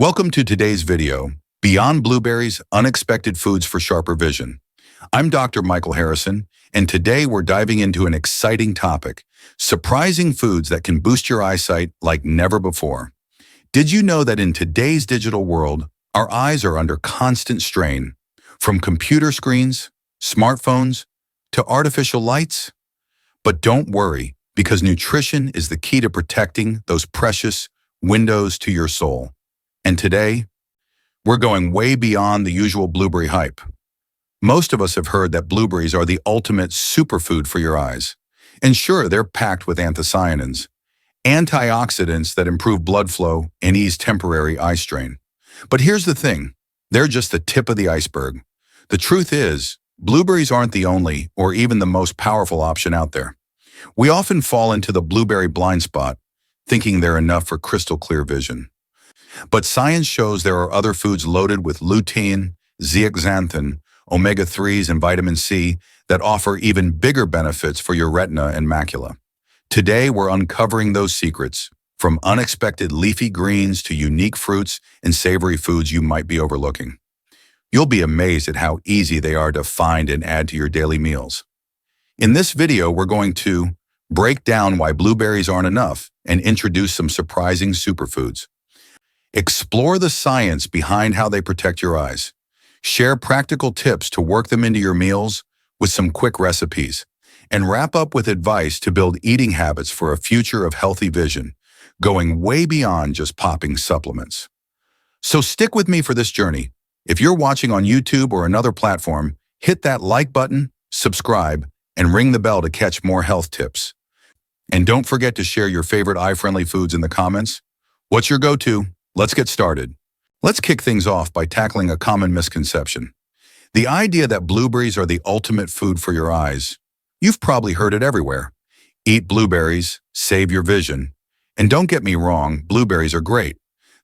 Welcome to today's video, Beyond Blueberries, Unexpected Foods for Sharper Vision. I'm Dr. Michael Harrison, and today we're diving into an exciting topic, surprising foods that can boost your eyesight like never before. Did you know that in today's digital world, our eyes are under constant strain, from computer screens, smartphones, to artificial lights? But don't worry, because nutrition is the key to protecting those precious windows to your soul. And today, we're going way beyond the usual blueberry hype. Most of us have heard that blueberries are the ultimate superfood for your eyes. And sure, they're packed with anthocyanins, antioxidants that improve blood flow and ease temporary eye strain. But here's the thing, they're just the tip of the iceberg. The truth is, blueberries aren't the only or even the most powerful option out there. We often fall into the blueberry blind spot, thinking they're enough for crystal clear vision. But science shows there are other foods loaded with lutein, zeaxanthin, omega-3s, and vitamin C that offer even bigger benefits for your retina and macula. Today, we're uncovering those secrets, from unexpected leafy greens to unique fruits and savory foods you might be overlooking. You'll be amazed at how easy they are to find and add to your daily meals. In this video, we're going to break down why blueberries aren't enough and introduce some surprising superfoods. Explore the science behind how they protect your eyes. Share practical tips to work them into your meals with some quick recipes. And wrap up with advice to build eating habits for a future of healthy vision, going way beyond just popping supplements. So stick with me for this journey. If you're watching on YouTube or another platform, hit that like button, subscribe, and ring the bell to catch more health tips. And don't forget to share your favorite eye-friendly foods in the comments. What's your go-to? Let's get started. Let's kick things off by tackling a common misconception. The idea that blueberries are the ultimate food for your eyes. You've probably heard it everywhere. Eat blueberries, save your vision. And don't get me wrong, blueberries are great.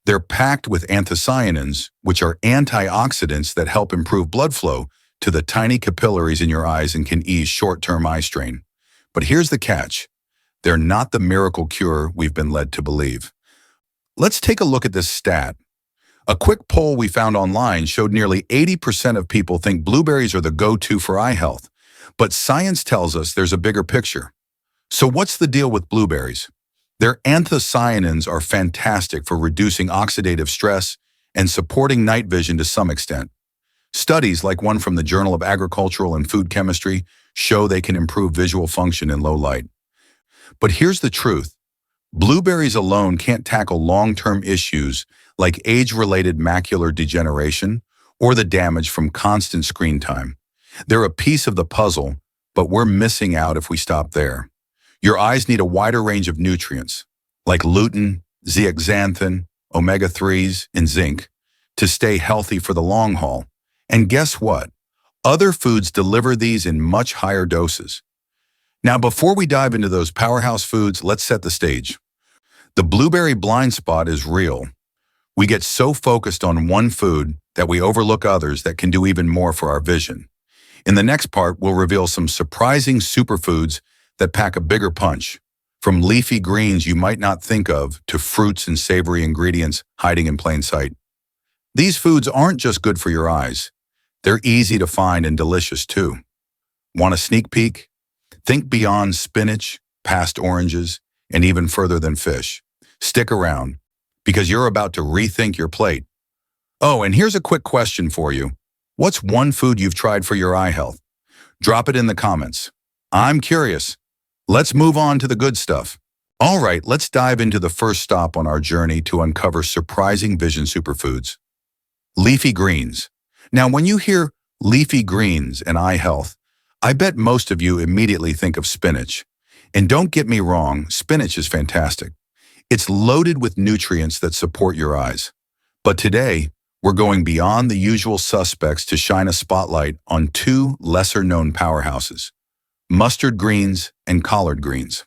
They're packed with anthocyanins, which are antioxidants that help improve blood flow to the tiny capillaries in your eyes and can ease short-term eye strain. But here's the catch. They're not the miracle cure we've been led to believe. Let's take a look at this stat. A quick poll we found online showed nearly 80% of people think blueberries are the go-to for eye health. But science tells us there's a bigger picture. So what's the deal with blueberries? Their anthocyanins are fantastic for reducing oxidative stress and supporting night vision to some extent. Studies like one from the Journal of Agricultural and Food Chemistry show they can improve visual function in low light. But here's the truth. Blueberries alone can't tackle long-term issues like age-related macular degeneration or the damage from constant screen time. They're a piece of the puzzle, but we're missing out if we stop there. Your eyes need a wider range of nutrients, like lutein, zeaxanthin, omega-3s, and zinc, to stay healthy for the long haul. And guess what? Other foods deliver these in much higher doses. Now, before we dive into those powerhouse foods, let's set the stage. The blueberry blind spot is real. We get so focused on one food that we overlook others that can do even more for our vision. In the next part, we'll reveal some surprising superfoods that pack a bigger punch, from leafy greens you might not think of to fruits and savory ingredients hiding in plain sight. These foods aren't just good for your eyes. They're easy to find and delicious too. Want a sneak peek? Think beyond spinach, past oranges, and even further than fish. Stick around, because you're about to rethink your plate. Oh, and here's a quick question for you. What's one food you've tried for your eye health? Drop it in the comments. I'm curious. Let's move on to the good stuff. All right, let's dive into the first stop on our journey to uncover surprising vision superfoods. Leafy greens. Now, when you hear leafy greens and eye health, I bet most of you immediately think of spinach. And don't get me wrong, spinach is fantastic. It's loaded with nutrients that support your eyes. But today, we're going beyond the usual suspects to shine a spotlight on two lesser-known powerhouses, mustard greens and collard greens.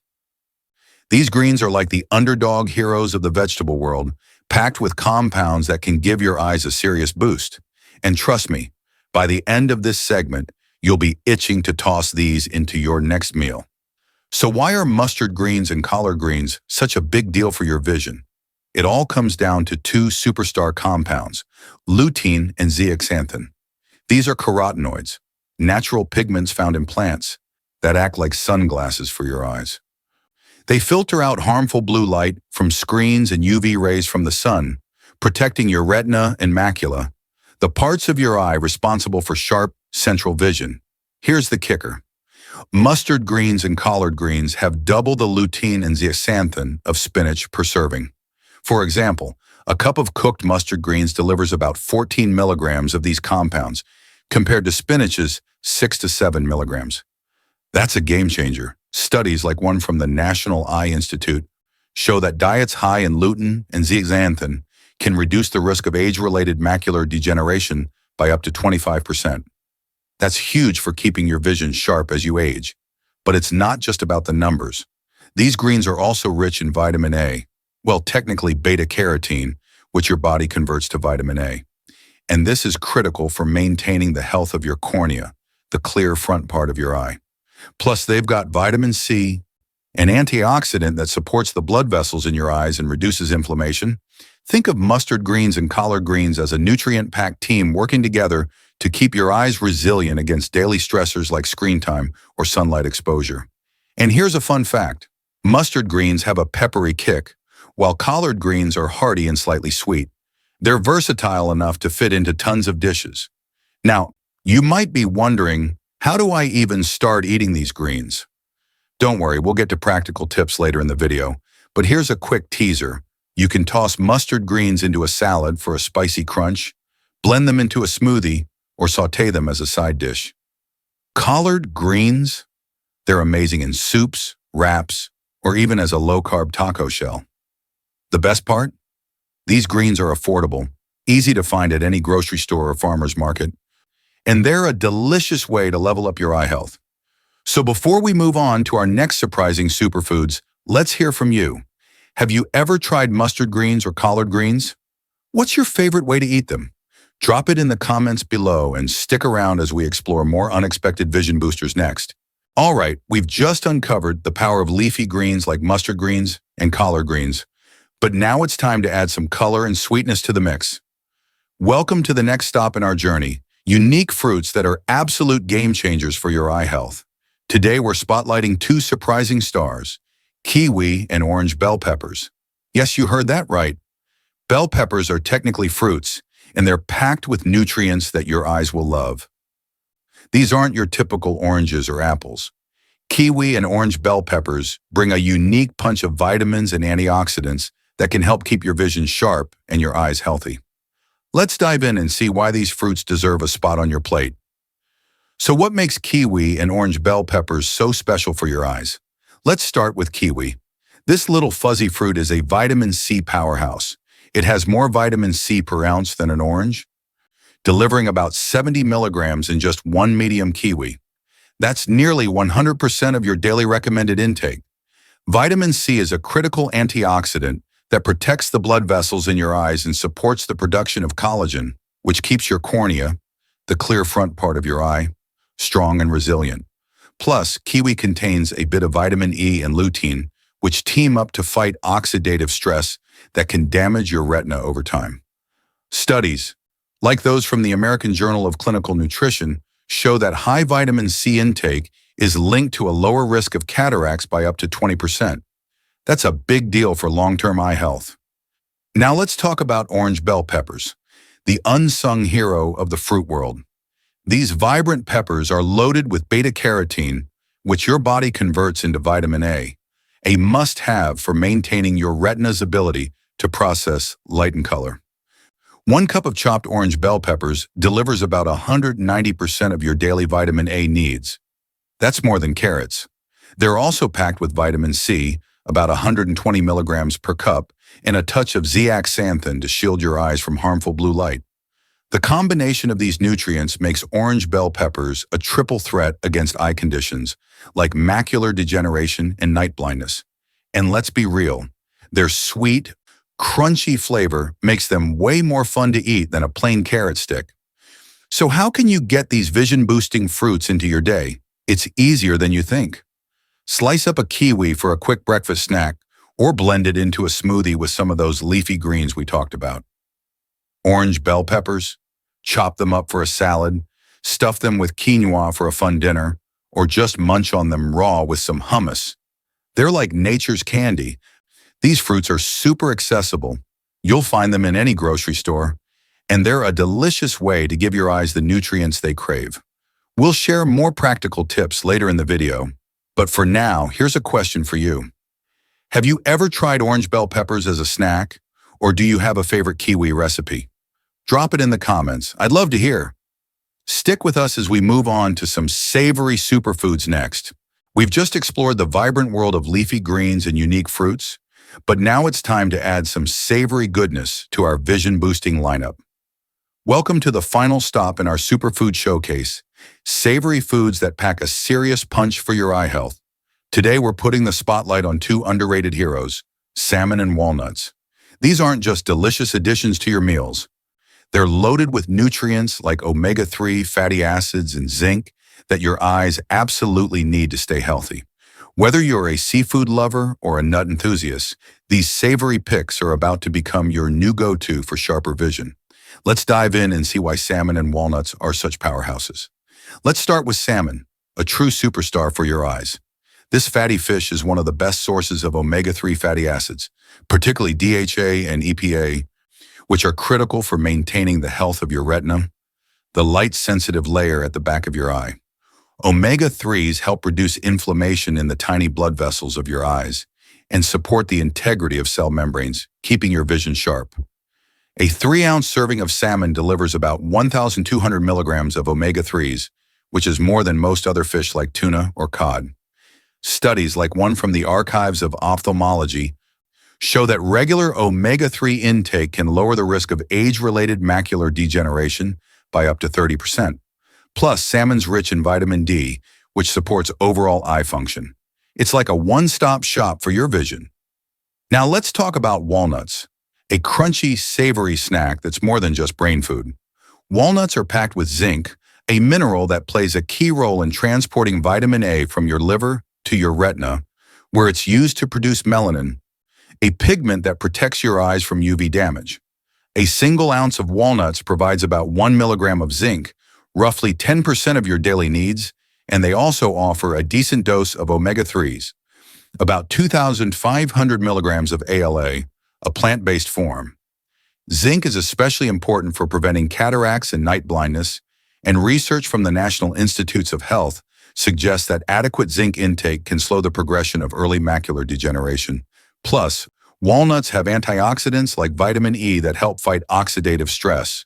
These greens are like the underdog heroes of the vegetable world, packed with compounds that can give your eyes a serious boost. And trust me, by the end of this segment, you'll be itching to toss these into your next meal. So why are mustard greens and collard greens such a big deal for your vision? It all comes down to two superstar compounds, lutein and zeaxanthin. These are carotenoids, natural pigments found in plants that act like sunglasses for your eyes. They filter out harmful blue light from screens and UV rays from the sun, protecting your retina and macula, the parts of your eye responsible for sharp central vision. Here's the kicker. Mustard greens and collard greens have double the lutein and zeaxanthin of spinach per serving. For example, a cup of cooked mustard greens delivers about 14 milligrams of these compounds, compared to spinach's 6 to 7 milligrams. That's a game changer. Studies like one from the National Eye Institute show that diets high in lutein and zeaxanthin can reduce the risk of age-related macular degeneration by up to 25%. That's huge for keeping your vision sharp as you age. But it's not just about the numbers. These greens are also rich in vitamin A, well, technically beta-carotene, which your body converts to vitamin A. And this is critical for maintaining the health of your cornea, the clear front part of your eye. Plus, they've got vitamin C, an antioxidant that supports the blood vessels in your eyes and reduces inflammation. Think of mustard greens and collard greens as a nutrient-packed team working together to keep your eyes resilient against daily stressors like screen time or sunlight exposure. And here's a fun fact. Mustard greens have a peppery kick, while collard greens are hearty and slightly sweet. They're versatile enough to fit into tons of dishes. Now, you might be wondering, how do I even start eating these greens? Don't worry, we'll get to practical tips later in the video, but here's a quick teaser. You can toss mustard greens into a salad for a spicy crunch, blend them into a smoothie, or sauté them as a side dish. Collard greens? They're amazing in soups, wraps, or even as a low-carb taco shell. The best part? These greens are affordable, easy to find at any grocery store or farmer's market, and they're a delicious way to level up your eye health. So before we move on to our next surprising superfoods, let's hear from you. Have you ever tried mustard greens or collard greens? What's your favorite way to eat them? Drop it in the comments below and stick around as we explore more unexpected vision boosters next. All right, we've just uncovered the power of leafy greens like mustard greens and collard greens, but now it's time to add some color and sweetness to the mix. Welcome to the next stop in our journey, unique fruits that are absolute game changers for your eye health. Today we're spotlighting two surprising stars, kiwi and orange bell peppers. Yes, you heard that right. Bell peppers are technically fruits, and they're packed with nutrients that your eyes will love. These aren't your typical oranges or apples. Kiwi and orange bell peppers bring a unique punch of vitamins and antioxidants that can help keep your vision sharp and your eyes healthy. Let's dive in and see why these fruits deserve a spot on your plate. So what makes kiwi and orange bell peppers so special for your eyes? Let's start with kiwi. This little fuzzy fruit is a vitamin C powerhouse. It has more vitamin C per ounce than an orange, delivering about 70 milligrams in just one medium kiwi. That's nearly 100% of your daily recommended intake. Vitamin C is a critical antioxidant that protects the blood vessels in your eyes and supports the production of collagen, which keeps your cornea, the clear front part of your eye, strong and resilient. Plus, kiwi contains a bit of vitamin E and lutein, which team up to fight oxidative stress that can damage your retina over time. Studies, like those from the American Journal of Clinical Nutrition, show that high vitamin C intake is linked to a lower risk of cataracts by up to 20%. That's a big deal for long-term eye health. Now let's talk about orange bell peppers, the unsung hero of the fruit world. These vibrant peppers are loaded with beta-carotene, which your body converts into vitamin A must-have for maintaining your retina's ability to process light and color. 1 cup of chopped orange bell peppers delivers about 190% of your daily vitamin A needs. That's more than carrots. They're also packed with vitamin C, about 120 milligrams per cup, and a touch of zeaxanthin to shield your eyes from harmful blue light. The combination of these nutrients makes orange bell peppers a triple threat against eye conditions like macular degeneration and night blindness. And let's be real, their sweet, crunchy flavor makes them way more fun to eat than a plain carrot stick. So how can you get these vision-boosting fruits into your day? It's easier than you think. Slice up a kiwi for a quick breakfast snack, or blend it into a smoothie with some of those leafy greens we talked about. Orange bell peppers, chop them up for a salad, stuff them with quinoa for a fun dinner, or just munch on them raw with some hummus. They're like nature's candy. These fruits are super accessible. You'll find them in any grocery store, and they're a delicious way to give your eyes the nutrients they crave. We'll share more practical tips later in the video, but for now, here's a question for you. Have you ever tried orange bell peppers as a snack, or do you have a favorite kiwi recipe? Drop it in the comments. I'd love to hear. Stick with us as we move on to some savory superfoods next. We've just explored the vibrant world of leafy greens and unique fruits, but now it's time to add some savory goodness to our vision-boosting lineup. Welcome to the final stop in our superfood showcase, savory foods that pack a serious punch for your eye health. Today we're putting the spotlight on two underrated heroes, salmon and walnuts. These aren't just delicious additions to your meals. They're loaded with nutrients like omega-3 fatty acids and zinc that your eyes absolutely need to stay healthy. Whether you're a seafood lover or a nut enthusiast, these savory picks are about to become your new go-to for sharper vision. Let's dive in and see why salmon and walnuts are such powerhouses. Let's start with salmon, a true superstar for your eyes. This fatty fish is one of the best sources of omega-3 fatty acids, particularly DHA and EPA, which are critical for maintaining the health of your retina, the light-sensitive layer at the back of your eye. Omega-3s help reduce inflammation in the tiny blood vessels of your eyes and support the integrity of cell membranes, keeping your vision sharp. A 3-ounce serving of salmon delivers about 1,200 milligrams of omega-3s, which is more than most other fish like tuna or cod. Studies like one from the Archives of Ophthalmology show that regular omega-3 intake can lower the risk of age-related macular degeneration by up to 30%. Plus, salmon's rich in vitamin D, which supports overall eye function. It's like a one-stop shop for your vision. Now let's talk about walnuts, a crunchy, savory snack that's more than just brain food. Walnuts are packed with zinc, a mineral that plays a key role in transporting vitamin A from your liver to your retina, where it's used to produce melanin, a pigment that protects your eyes from UV damage. A single ounce of walnuts provides about 1 milligram of zinc, roughly 10% of your daily needs, and they also offer a decent dose of omega-3s, about 2,500 milligrams of ALA, a plant-based form. Zinc is especially important for preventing cataracts and night blindness, and research from the National Institutes of Health suggests that adequate zinc intake can slow the progression of early macular degeneration. Plus, walnuts have antioxidants like vitamin E that help fight oxidative stress.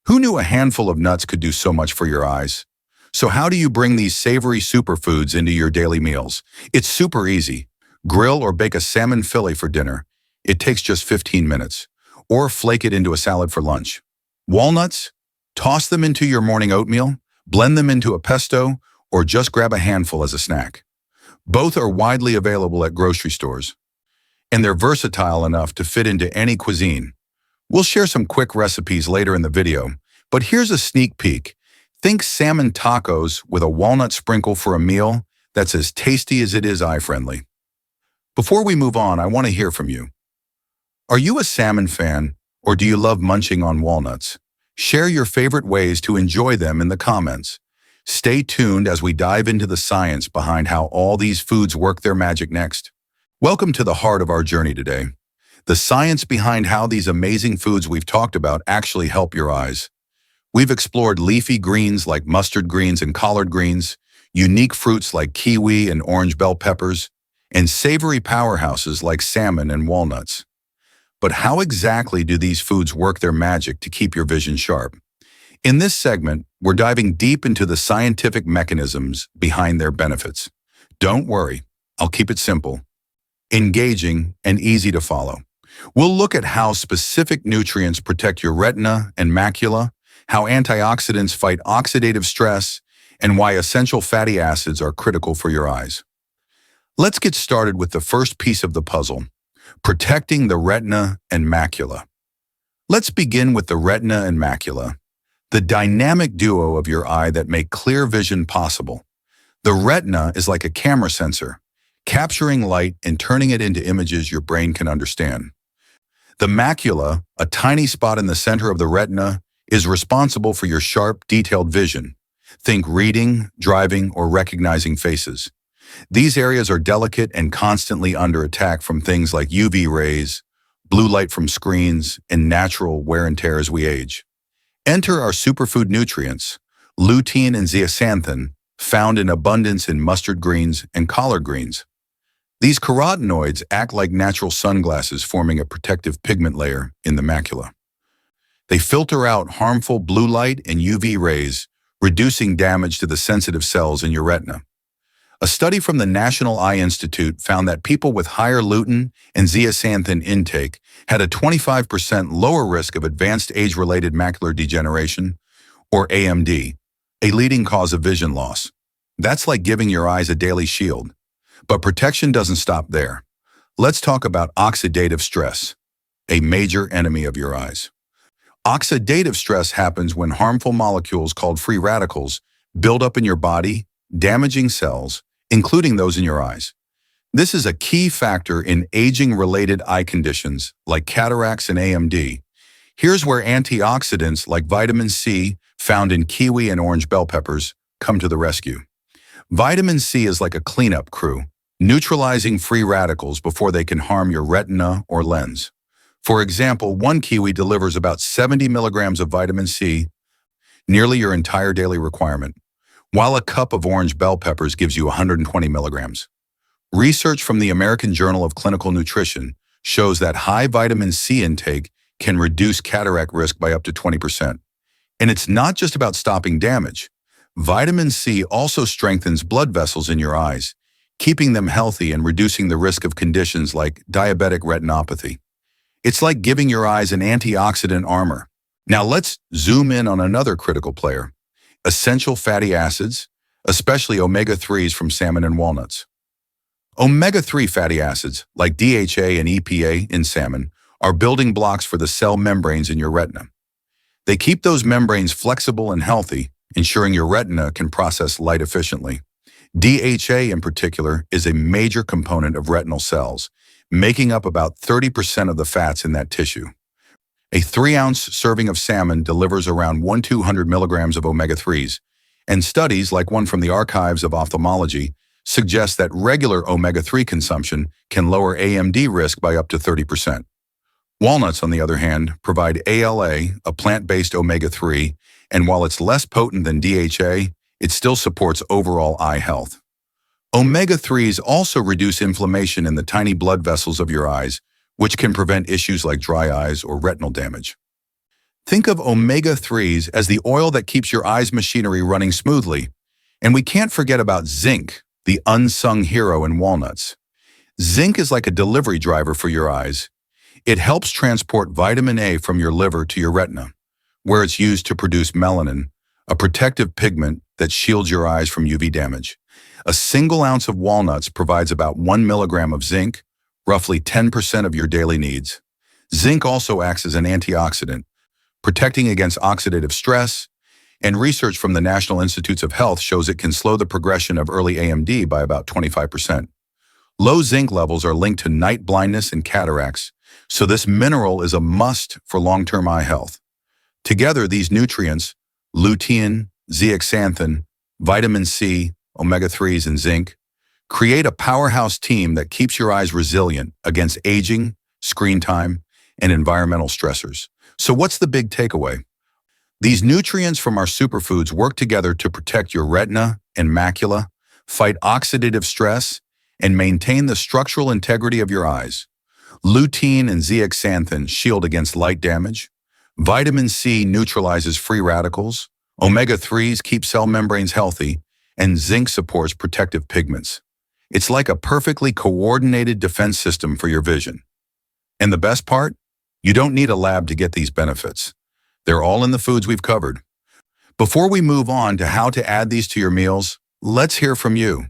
Who knew a handful of nuts could do so much for your eyes? So how do you bring these savory superfoods into your daily meals? It's super easy. Grill or bake a salmon fillet for dinner. It takes just 15 minutes. Or flake it into a salad for lunch. Walnuts? Toss them into your morning oatmeal, blend them into a pesto, or just grab a handful as a snack. Both are widely available at grocery stores, and they're versatile enough to fit into any cuisine. We'll share some quick recipes later in the video, but here's a sneak peek. Think salmon tacos with a walnut sprinkle for a meal that's as tasty as it is eye-friendly. Before we move on, I want to hear from you. Are you a salmon fan, or do you love munching on walnuts? Share your favorite ways to enjoy them in the comments. Stay tuned as we dive into the science behind how all these foods work their magic next. Welcome to the heart of our journey today. The science behind how these amazing foods we've talked about actually help your eyes. We've explored leafy greens like mustard greens and collard greens, unique fruits like kiwi and orange bell peppers, and savory powerhouses like salmon and walnuts. But how exactly do these foods work their magic to keep your vision sharp? In this segment, we're diving deep into the scientific mechanisms behind their benefits. Don't worry, I'll keep it simple, engaging, and easy to follow. We'll look at how specific nutrients protect your retina and macula, how antioxidants fight oxidative stress, and why essential fatty acids are critical for your eyes. Let's get started with the first piece of the puzzle, protecting the retina and macula. Let's begin with the retina and macula, the dynamic duo of your eye that make clear vision possible. The retina is like a camera sensor, capturing light and turning it into images your brain can understand. The macula, a tiny spot in the center of the retina, is responsible for your sharp, detailed vision. Think reading, driving, or recognizing faces. These areas are delicate and constantly under attack from things like UV rays, blue light from screens, and natural wear and tear as we age. Enter our superfood nutrients, lutein and zeaxanthin, found in abundance in mustard greens and collard greens. These carotenoids act like natural sunglasses, forming a protective pigment layer in the macula. They filter out harmful blue light and UV rays, reducing damage to the sensitive cells in your retina. A study from the National Eye Institute found that people with higher lutein and zeaxanthin intake had a 25% lower risk of advanced age-related macular degeneration, or AMD, a leading cause of vision loss. That's like giving your eyes a daily shield. But protection doesn't stop there. Let's talk about oxidative stress, a major enemy of your eyes. Oxidative stress happens when harmful molecules called free radicals build up in your body, damaging cells, including those in your eyes. This is a key factor in aging-related eye conditions like cataracts and AMD. Here's where antioxidants like vitamin C, found in kiwi and orange bell peppers, come to the rescue. Vitamin C is like a cleanup crew, neutralizing free radicals before they can harm your retina or lens. For example, one kiwi delivers about 70 milligrams of vitamin C, nearly your entire daily requirement, while a cup of orange bell peppers gives you 120 milligrams. Research from the American Journal of Clinical Nutrition shows that high vitamin C intake can reduce cataract risk by up to 20%. And it's not just about stopping damage. Vitamin C also strengthens blood vessels in your eyes, keeping them healthy and reducing the risk of conditions like diabetic retinopathy. It's like giving your eyes an antioxidant armor. Now let's zoom in on another critical player: essential fatty acids, especially omega-3s from salmon and walnuts. Omega-3 fatty acids, like DHA and EPA in salmon, are building blocks for the cell membranes in your retina. They keep those membranes flexible and healthy, ensuring your retina can process light efficiently. DHA in particular is a major component of retinal cells, making up about 30% of the fats in that tissue. A 3-ounce serving of salmon delivers around 1,200 milligrams of omega-3s, and studies, like one from the Archives of Ophthalmology, suggest that regular omega-3 consumption can lower AMD risk by up to 30%. Walnuts, on the other hand, provide ALA, a plant-based omega-3, and while it's less potent than DHA, it still supports overall eye health. Omega-3s also reduce inflammation in the tiny blood vessels of your eyes, which can prevent issues like dry eyes or retinal damage. Think of omega-3s as the oil that keeps your eye's machinery running smoothly. And we can't forget about zinc, the unsung hero in walnuts. Zinc is like a delivery driver for your eyes. It helps transport vitamin A from your liver to your retina, where it's used to produce melanin, a protective pigment that shields your eyes from UV damage. A single ounce of walnuts provides about 1 milligram of zinc, roughly 10% of your daily needs. Zinc also acts as an antioxidant, protecting against oxidative stress, and research from the National Institutes of Health shows it can slow the progression of early AMD by about 25%. Low zinc levels are linked to night blindness and cataracts, so this mineral is a must for long-term eye health. Together, these nutrients, lutein, zeaxanthin, vitamin C, omega-3s, and zinc, create a powerhouse team that keeps your eyes resilient against aging, screen time, and environmental stressors. So what's the big takeaway? These nutrients from our superfoods work together to protect your retina and macula, fight oxidative stress, and maintain the structural integrity of your eyes. Lutein and zeaxanthin shield against light damage. Vitamin C neutralizes free radicals. Omega-3s keep cell membranes healthy, and zinc supports protective pigments. It's like a perfectly coordinated defense system for your vision. And the best part? You don't need a lab to get these benefits. They're all in the foods we've covered. Before we move on to how to add these to your meals, let's hear from you.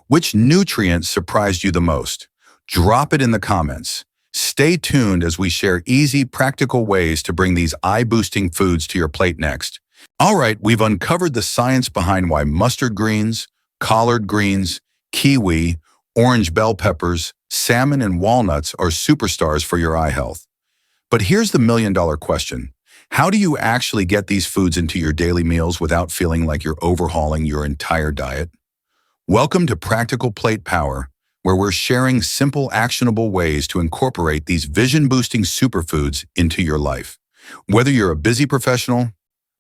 Which nutrient surprised you the most? Drop it in the comments. Stay tuned as we share easy, practical ways to bring these eye-boosting foods to your plate next. All right, we've uncovered the science behind why mustard greens, collard greens, kiwi, Orange bell peppers, salmon, and walnuts are superstars for your eye health. But here's the million-dollar question. How do you actually get these foods into your daily meals without feeling like you're overhauling your entire diet? Welcome to Practical Plate Power, where we're sharing simple, actionable ways to incorporate these vision-boosting superfoods into your life. Whether you're a busy professional,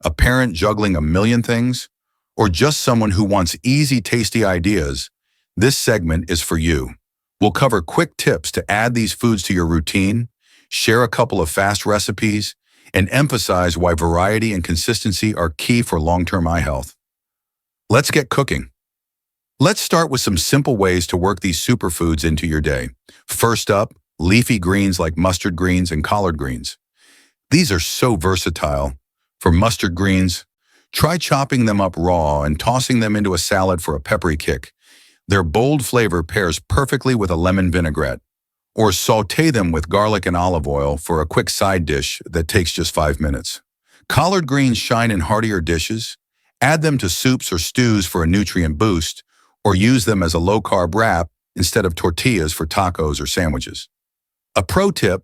a parent juggling a million things, or just someone who wants easy, tasty ideas, this segment is for you. We'll cover quick tips to add these foods to your routine, share a couple of fast recipes, and emphasize why variety and consistency are key for long-term eye health. Let's get cooking. Let's start with some simple ways to work these superfoods into your day. First up, leafy greens like mustard greens and collard greens. These are so versatile. For mustard greens, try chopping them up raw and tossing them into a salad for a peppery kick. Their bold flavor pairs perfectly with a lemon vinaigrette. Or sauté them with garlic and olive oil for a quick side dish that takes just 5 minutes. Collard greens shine in heartier dishes. Add them to soups or stews for a nutrient boost, or use them as a low-carb wrap instead of tortillas for tacos or sandwiches. A pro tip,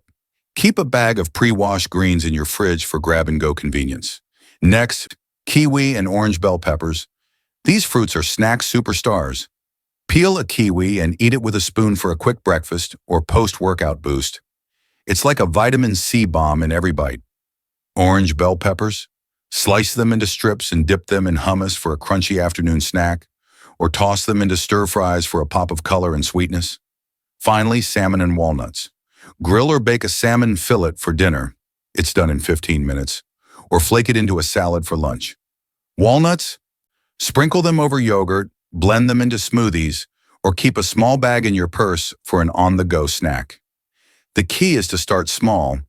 keep a bag of pre-washed greens in your fridge for grab-and-go convenience. Next, kiwi and orange bell peppers. These fruits are snack superstars. Peel a kiwi and eat it with a spoon for a quick breakfast or post-workout boost. It's like a vitamin C bomb in every bite. Orange bell peppers, slice them into strips and dip them in hummus for a crunchy afternoon snack, or toss them into stir-fries for a pop of color and sweetness. Finally, salmon and walnuts. Grill or bake a salmon fillet for dinner. It's done in 15 minutes. Or flake it into a salad for lunch. Walnuts? Sprinkle them over yogurt, blend them into smoothies, or keep a small bag in your purse for an on-the-go snack. The key is to start small.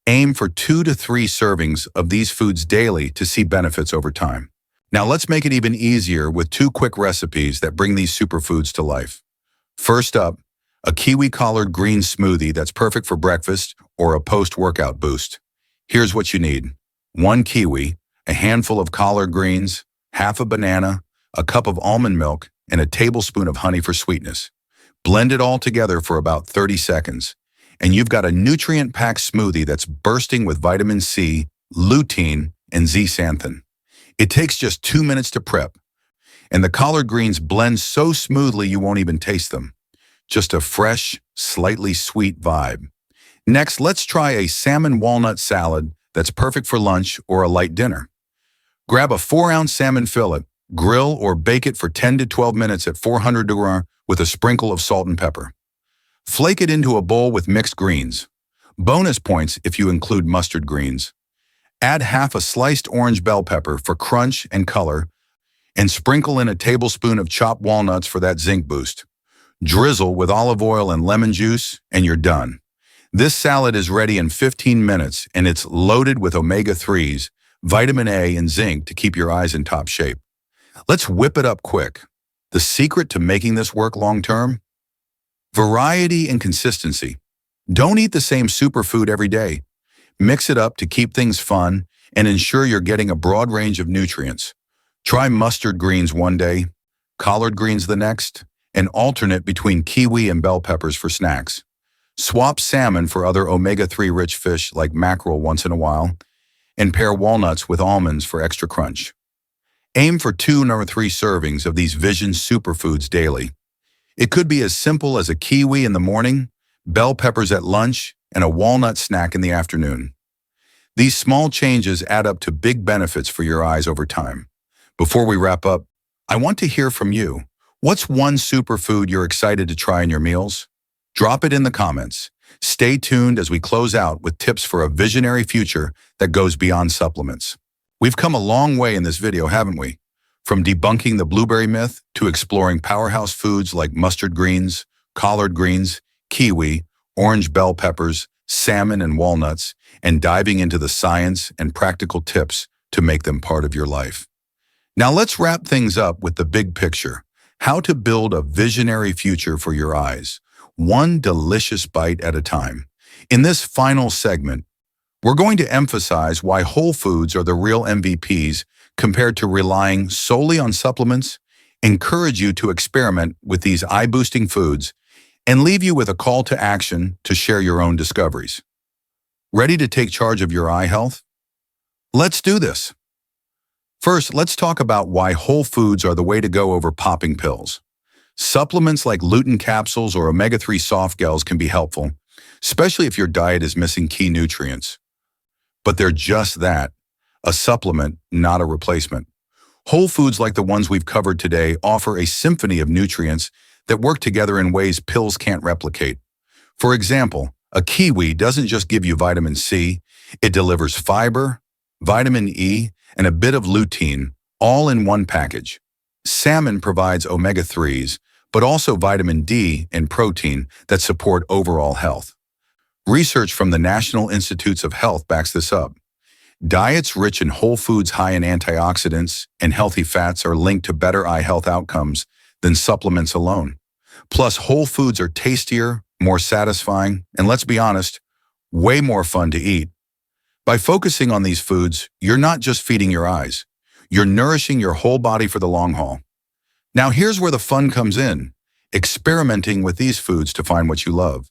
Aim for 2 to 3 servings of these foods daily to see benefits over time. Now let's make it even easier with 2 quick recipes that bring these superfoods to life. First up, a kiwi collard green smoothie that's perfect for breakfast or a post-workout boost. Here's what you need. 1 kiwi, a handful of collard greens, half a banana, a cup of almond milk, and a tablespoon of honey for sweetness. Blend it all together for about 30 seconds, and you've got a nutrient-packed smoothie that's bursting with vitamin C, lutein, and zeaxanthin. It takes just 2 minutes to prep, and the collard greens blend so smoothly you won't even taste them. Just a fresh, slightly sweet vibe. Next, let's try a salmon walnut salad that's perfect for lunch or a light dinner. Grab a 4-ounce salmon fillet, grill or bake it for 10 to 12 minutes at 400 degrees with a sprinkle of salt and pepper. Flake it into a bowl with mixed greens. Bonus points if you include mustard greens. Add half a sliced orange bell pepper for crunch and color, and sprinkle in a tablespoon of chopped walnuts for that zinc boost. Drizzle with olive oil and lemon juice, and you're done. This salad is ready in 15 minutes, and it's loaded with omega-3s, vitamin A, and zinc to keep your eyes in top shape. Let's whip it up quick. The secret to making this work long-term? Variety and consistency. Don't eat the same superfood every day. Mix it up to keep things fun and ensure you're getting a broad range of nutrients. Try mustard greens one day, collard greens the next, and alternate between kiwi and bell peppers for snacks. Swap salmon for other omega-3 rich fish like mackerel once in a while, and pair walnuts with almonds for extra crunch. Aim for 2 or 3 servings of these Vision superfoods daily. It could be as simple as a kiwi in the morning, bell peppers at lunch, and a walnut snack in the afternoon. These small changes add up to big benefits for your eyes over time. Before we wrap up, I want to hear from you. What's one superfood you're excited to try in your meals? Drop it in the comments. Stay tuned as we close out with tips for a visionary future that goes beyond supplements. We've come a long way in this video, haven't we? From debunking the blueberry myth to exploring powerhouse foods like mustard greens, collard greens, kiwi, orange bell peppers, salmon, and walnuts, and diving into the science and practical tips to make them part of your life. Now let's wrap things up with the big picture. How to build a visionary future for your eyes, one delicious bite at a time. In this final segment, we're going to emphasize why whole foods are the real MVPs compared to relying solely on supplements encourage you to experiment with these eye-boosting foods, and leave you with a call to action to share your own discoveries. Ready to take charge of your eye health? Let's do this. First, let's talk about why whole foods are the way to go over popping pills. Supplements like lutein capsules or omega-3 soft gels can be helpful, especially if your diet is missing key nutrients. But they're just that, a supplement, not a replacement. Whole foods like the ones we've covered today offer a symphony of nutrients that work together in ways pills can't replicate. For example, a kiwi doesn't just give you vitamin C, it delivers fiber, vitamin E, and a bit of lutein, all in one package. Salmon provides omega-3s, but also vitamin D and protein that support overall health. Research from the National Institutes of Health backs this up. Diets rich in whole foods high in antioxidants and healthy fats are linked to better eye health outcomes than supplements alone. Plus, whole foods are tastier, more satisfying, and let's be honest, way more fun to eat. By focusing on these foods, you're not just feeding your eyes, you're nourishing your whole body for the long haul. Now here's where the fun comes in, experimenting with these foods to find what you love.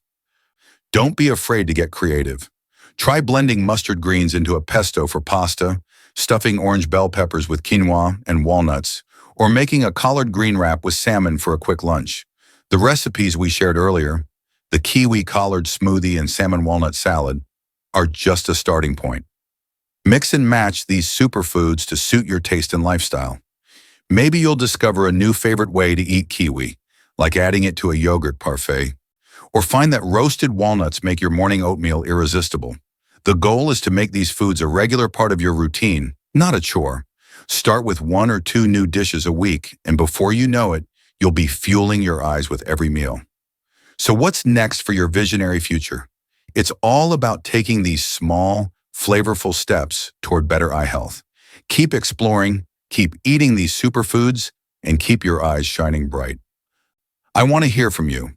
Don't be afraid to get creative. Try blending mustard greens into a pesto for pasta, stuffing orange bell peppers with quinoa and walnuts, or making a collard green wrap with salmon for a quick lunch. The recipes we shared earlier, the kiwi collard smoothie and salmon walnut salad, are just a starting point. Mix and match these superfoods to suit your taste and lifestyle. Maybe you'll discover a new favorite way to eat kiwi, like adding it to a yogurt parfait, or find that roasted walnuts make your morning oatmeal irresistible. The goal is to make these foods a regular part of your routine, not a chore. Start with 1 or 2 new dishes a week, and before you know it, you'll be fueling your eyes with every meal. So what's next for your visionary future? It's all about taking these small, flavorful steps toward better eye health. Keep exploring, keep eating these superfoods, and keep your eyes shining bright. I want to hear from you.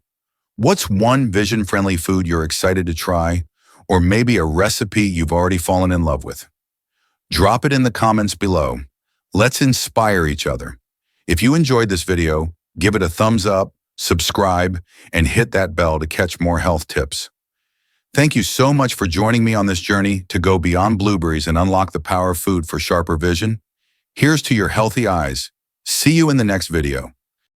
What's one vision-friendly food you're excited to try, or maybe a recipe you've already fallen in love with? Drop it in the comments below. Let's inspire each other. If you enjoyed this video, give it a thumbs up, subscribe, and hit that bell to catch more health tips. Thank you so much for joining me on this journey to go beyond blueberries and unlock the power of food for sharper vision. Here's to your healthy eyes. See you in the next video.